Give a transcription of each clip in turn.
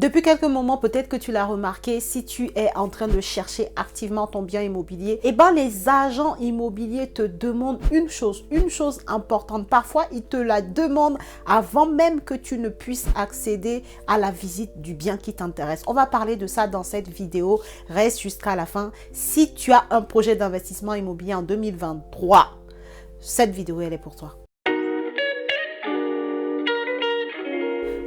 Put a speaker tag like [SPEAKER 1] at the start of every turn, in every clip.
[SPEAKER 1] Depuis quelques moments, peut-être que tu l'as remarqué, si tu es en train de chercher activement ton bien immobilier, eh ben les agents immobiliers te demandent une chose importante. Parfois, ils te la demandent avant même que tu ne puisses accéder à la visite du bien qui t'intéresse. On va parler de ça dans cette vidéo. Reste jusqu'à la fin. Si tu as un projet d'investissement immobilier en 2023, cette vidéo, elle est pour toi.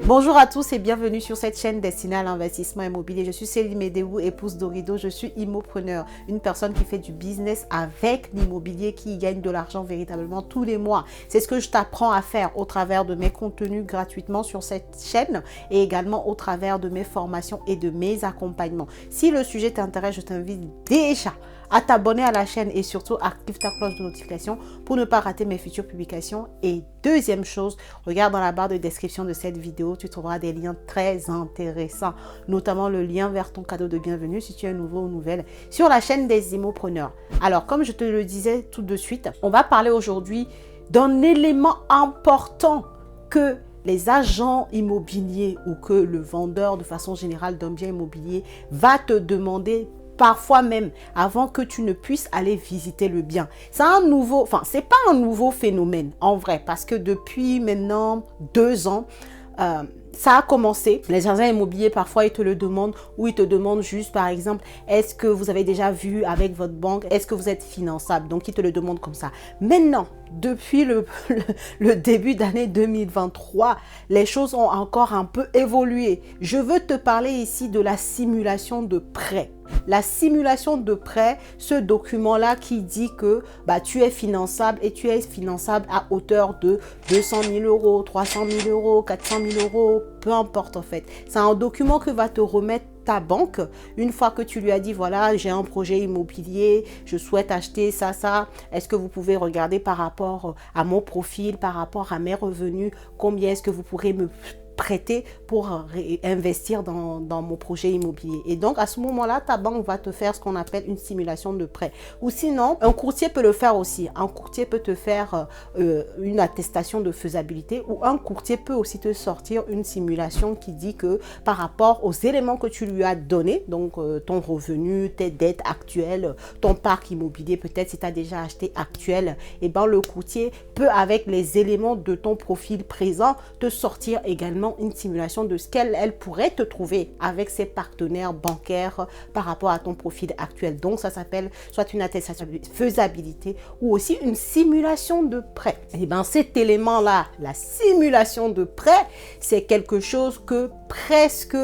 [SPEAKER 1] Bonjour à tous et bienvenue sur cette chaîne destinée à l'investissement immobilier. Je suis Céline Medewou, épouse d'Orido. Je suis immopreneur, une personne qui fait du business avec l'immobilier, qui gagne de l'argent véritablement tous les mois. C'est ce que je t'apprends à faire au travers de mes contenus gratuitement sur cette chaîne et également au travers de mes formations et de mes accompagnements. Si le sujet t'intéresse, je t'invite déjà à t'abonner à la chaîne et surtout active ta cloche de notification pour ne pas rater mes futures publications. Et deuxième chose, regarde dans la barre de description de cette vidéo, tu trouveras des liens très intéressants, notamment le lien vers ton cadeau de bienvenue si tu es nouveau ou nouvelle sur la chaîne des immopreneurs. Alors, comme je te le disais tout de suite, on va parler aujourd'hui d'un élément important que les agents immobiliers ou que le vendeur de façon générale d'un bien immobilier va te demander parfois même avant que tu ne puisses aller visiter le bien. C'est pas un nouveau phénomène en vrai, parce que depuis maintenant 2 ans, ça a commencé. Les agents immobiliers, parfois, ils te le demandent, ou ils te demandent juste, par exemple, est-ce que vous avez déjà vu avec votre banque, est-ce que vous êtes finançable? Donc, ils te le demandent comme ça. Maintenant, depuis le début d'année 2023, les choses ont encore un peu évolué. Je veux te parler ici de la simulation de prêt. La simulation de prêt, ce document-là qui dit que tu es finançable et tu es finançable à hauteur de 200 000 euros, 300 000 euros, 400 000 euros, peu importe en fait. C'est un document que va te remettre ta banque une fois que tu lui as dit voilà, j'ai un projet immobilier, je souhaite acheter ça, est-ce que vous pouvez regarder par rapport à mon profil, par rapport à mes revenus, combien est-ce que vous pourrez me prêter pour investir dans mon projet immobilier. Et donc à ce moment-là, ta banque va te faire ce qu'on appelle une simulation de prêt. Ou sinon, un courtier peut le faire aussi. Un courtier peut te faire une attestation de faisabilité, ou un courtier peut aussi te sortir une simulation qui dit que par rapport aux éléments que tu lui as donnés, donc ton revenu, tes dettes actuelles, ton parc immobilier, peut-être si tu as déjà acheté actuel, et ben le courtier peut, avec les éléments de ton profil présent, te sortir également une simulation de ce qu'elle pourrait te trouver avec ses partenaires bancaires par rapport à ton profil actuel. Donc ça s'appelle soit une attestation de faisabilité ou aussi une simulation de prêt. Et bien cet élément-là, la simulation de prêt, c'est quelque chose que presque,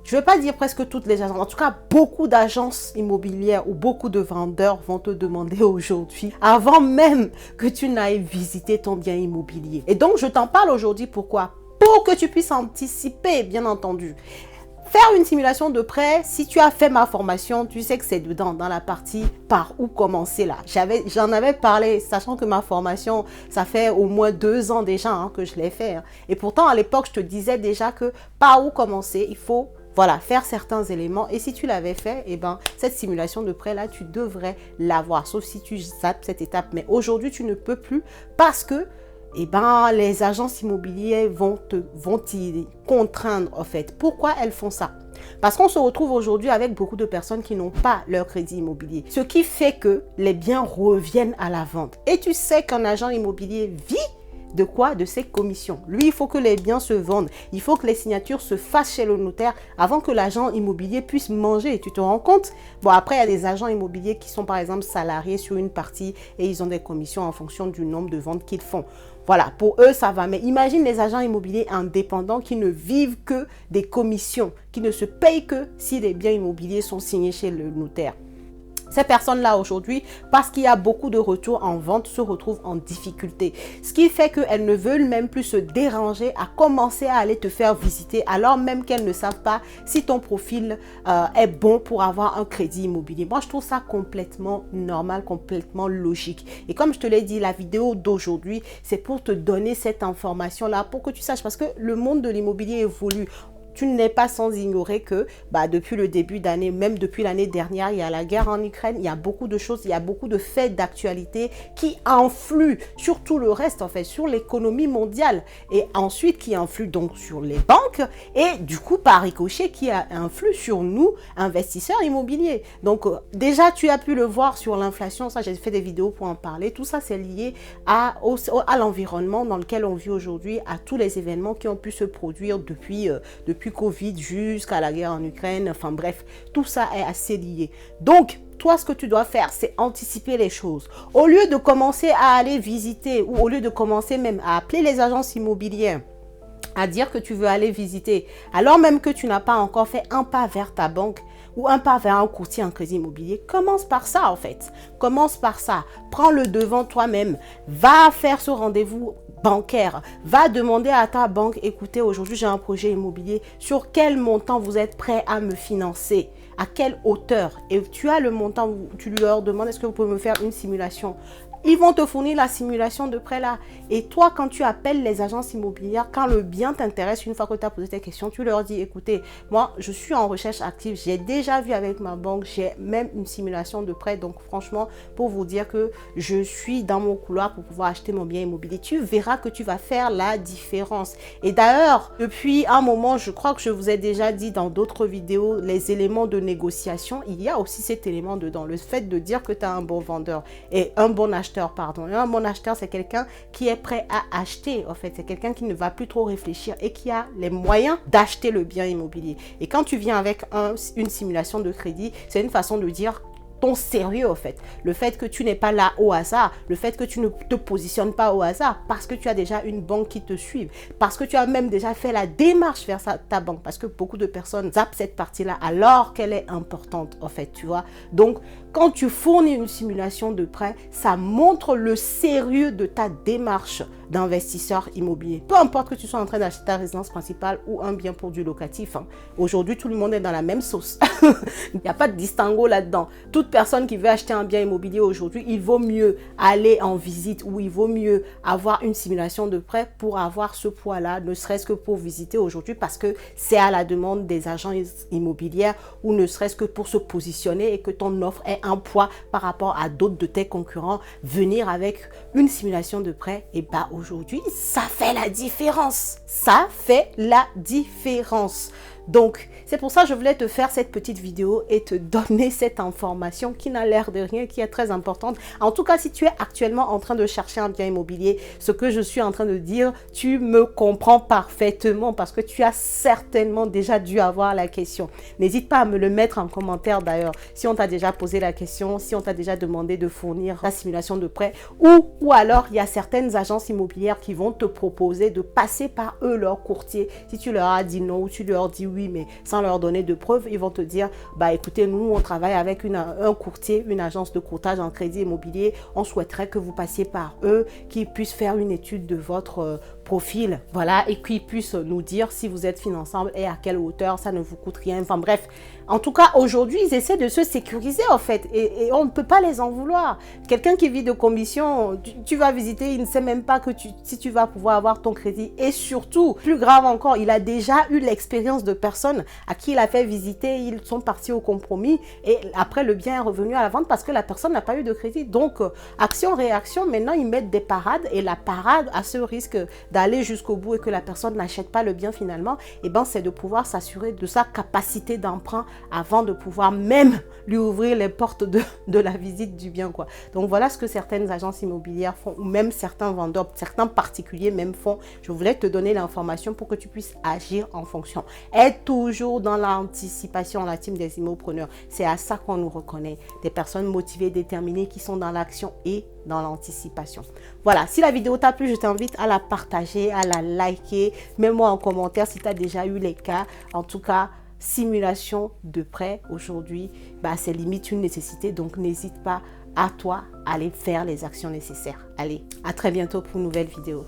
[SPEAKER 1] je ne vais pas dire presque toutes les agences, en tout cas beaucoup d'agences immobilières ou beaucoup de vendeurs vont te demander aujourd'hui, avant même que tu n'ailles visiter ton bien immobilier. Et donc je t'en parle aujourd'hui, pourquoi? Pour que tu puisses anticiper, bien entendu. Faire une simulation de prêt, si tu as fait ma formation, tu sais que c'est dedans, dans la partie par où commencer là. J'en avais parlé, sachant que ma formation, ça fait au moins 2 ans déjà que je l'ai fait. Et pourtant, à l'époque, je te disais déjà que par où commencer, il faut faire certains éléments. Et si tu l'avais fait, et ben cette simulation de prêt là, tu devrais l'avoir. Sauf si tu zappes cette étape. Mais aujourd'hui, tu ne peux plus parce que les agences immobilières vont t'y contraindre en fait. Pourquoi elles font ça? Parce qu'on se retrouve aujourd'hui avec beaucoup de personnes qui n'ont pas leur crédit immobilier. Ce qui fait que les biens reviennent à la vente. Et tu sais qu'un agent immobilier vit de quoi? De ses commissions. Lui, il faut que les biens se vendent. Il faut que les signatures se fassent chez le notaire avant que l'agent immobilier puisse manger. Tu te rends compte? Bon, après, il y a des agents immobiliers qui sont par exemple salariés sur une partie et ils ont des commissions en fonction du nombre de ventes qu'ils font. Voilà, pour eux, ça va. Mais imagine les agents immobiliers indépendants qui ne vivent que des commissions, qui ne se payent que si les biens immobiliers sont signés chez le notaire. Ces personnes-là aujourd'hui, parce qu'il y a beaucoup de retours en vente, se retrouvent en difficulté. Ce qui fait qu'elles ne veulent même plus se déranger à commencer à aller te faire visiter, alors même qu'elles ne savent pas si ton profil est bon pour avoir un crédit immobilier. Moi, je trouve ça complètement normal, complètement logique. Et comme je te l'ai dit, la vidéo d'aujourd'hui, c'est pour te donner cette information-là, pour que tu saches, parce que le monde de l'immobilier évolue. tu n'es pas sans ignorer que depuis le début d'année, même depuis l'année dernière, il y a la guerre en Ukraine, il y a beaucoup de choses, il y a beaucoup de faits d'actualité qui influent sur tout le reste, en fait, sur l'économie mondiale. Et ensuite, qui influent donc sur les banques et du coup, par ricochet, qui influent sur nous, investisseurs immobiliers. Donc, déjà, tu as pu le voir sur l'inflation, ça, j'ai fait des vidéos pour en parler. Tout ça, c'est lié à l'environnement dans lequel on vit aujourd'hui, à tous les événements qui ont pu se produire depuis Covid jusqu'à la guerre en Ukraine, enfin bref, tout ça est assez lié. Donc, toi, ce que tu dois faire, c'est anticiper les choses. Au lieu de commencer à aller visiter ou au lieu de commencer même à appeler les agences immobilières, à dire que tu veux aller visiter, alors même que tu n'as pas encore fait un pas vers ta banque ou un pas vers un courtier en crédit immobilier, commence par ça en fait. Commence par ça. Prends le devant toi-même. Va faire ce rendez-vous bancaire. Va demander à ta banque, écoutez, aujourd'hui j'ai un projet immobilier, sur quel montant vous êtes prêt à me financer? À quelle hauteur? Et tu as le montant, tu leur demandes, est-ce que vous pouvez me faire une simulation? Ils vont te fournir la simulation de prêt là. Et toi, quand tu appelles les agences immobilières, quand le bien t'intéresse, une fois que tu as posé tes questions, tu leur dis, écoutez, moi, je suis en recherche active. J'ai déjà vu avec ma banque, j'ai même une simulation de prêt. Donc, franchement, pour vous dire que je suis dans mon couloir pour pouvoir acheter mon bien immobilier, tu verras que tu vas faire la différence. Et d'ailleurs, depuis un moment, je crois que je vous ai déjà dit dans d'autres vidéos, les éléments de négociation, il y a aussi cet élément dedans. Le fait de dire que tu as un bon vendeur et un bon acheteur. Un bon acheteur, c'est quelqu'un qui est prêt à acheter, en fait. C'est quelqu'un qui ne va plus trop réfléchir et qui a les moyens d'acheter le bien immobilier. Et quand tu viens avec une simulation de crédit, c'est une façon de dire ton sérieux, en fait. Le fait que tu n'es pas là au hasard, le fait que tu ne te positionnes pas au hasard, parce que tu as déjà une banque qui te suit, parce que tu as même déjà fait la démarche vers ta banque, parce que beaucoup de personnes zappent cette partie-là alors qu'elle est importante, en fait, tu vois. Donc, quand tu fournis une simulation de prêt, ça montre le sérieux de ta démarche d'investisseur immobilier. Peu importe que tu sois en train d'acheter ta résidence principale ou un bien pour du locatif. Aujourd'hui, tout le monde est dans la même sauce. Il n'y a pas de distinguo là-dedans. Toute personne qui veut acheter un bien immobilier aujourd'hui, il vaut mieux aller en visite ou il vaut mieux avoir une simulation de prêt pour avoir ce poids-là, ne serait-ce que pour visiter aujourd'hui parce que c'est à la demande des agents immobiliers ou ne serait-ce que pour se positionner et que ton offre ait un poids par rapport à d'autres de tes concurrents. Venir avec une simulation de prêt, et aujourd'hui, ça fait la différence. Ça fait la différence. Donc, c'est pour ça que je voulais te faire cette petite vidéo et te donner cette information qui n'a l'air de rien, qui est très importante. En tout cas, si tu es actuellement en train de chercher un bien immobilier, ce que je suis en train de dire, tu me comprends parfaitement parce que tu as certainement déjà dû avoir la question. N'hésite pas à me le mettre en commentaire d'ailleurs, si on t'a déjà posé la question, si on t'a déjà demandé de fournir la simulation de prêt ou alors il y a certaines agences immobilières qui vont te proposer de passer par eux, leur courtier. Si tu leur as dit non ou tu leur dis oui, mais sans leur donner de preuves, ils vont te dire, écoutez, nous, on travaille avec un courtier, une agence de courtage en crédit immobilier. On souhaiterait que vous passiez par eux, qu'ils puissent faire une étude de votre profil, voilà, et qu'ils puissent nous dire si vous êtes finançable et à quelle hauteur, ça ne vous coûte rien. Enfin bref, en tout cas, aujourd'hui, ils essaient de se sécuriser, en fait, et on ne peut pas les en vouloir. Quelqu'un qui vit de commission, tu vas visiter, il ne sait même pas que si tu vas pouvoir avoir ton crédit. Et surtout, plus grave encore, il a déjà eu l'expérience de personnes à qui il a fait visiter, ils sont partis au compromis, et après, le bien est revenu à la vente parce que la personne n'a pas eu de crédit. Donc, action-réaction, maintenant, ils mettent des parades, et la parade a ce risque d'aller jusqu'au bout et que la personne n'achète pas le bien finalement, et c'est de pouvoir s'assurer de sa capacité d'emprunt avant de pouvoir même lui ouvrir les portes de la visite du bien, quoi. Donc voilà ce que certaines agences immobilières font, ou même certains vendeurs, certains particuliers même font. Je voulais te donner l'information pour que tu puisses agir en fonction. Être toujours dans l'anticipation, la team des immopreneurs. C'est à ça qu'on nous reconnaît. Des personnes motivées, déterminées, qui sont dans l'action et dans l'anticipation. Voilà, si la vidéo t'a plu, je t'invite à la partager, à la liker. Mets-moi en commentaire si tu as déjà eu les cas. En tout cas, simulation de prêt aujourd'hui, c'est limite une nécessité. Donc, n'hésite pas à toi à aller faire les actions nécessaires. Allez, à très bientôt pour une nouvelle vidéo.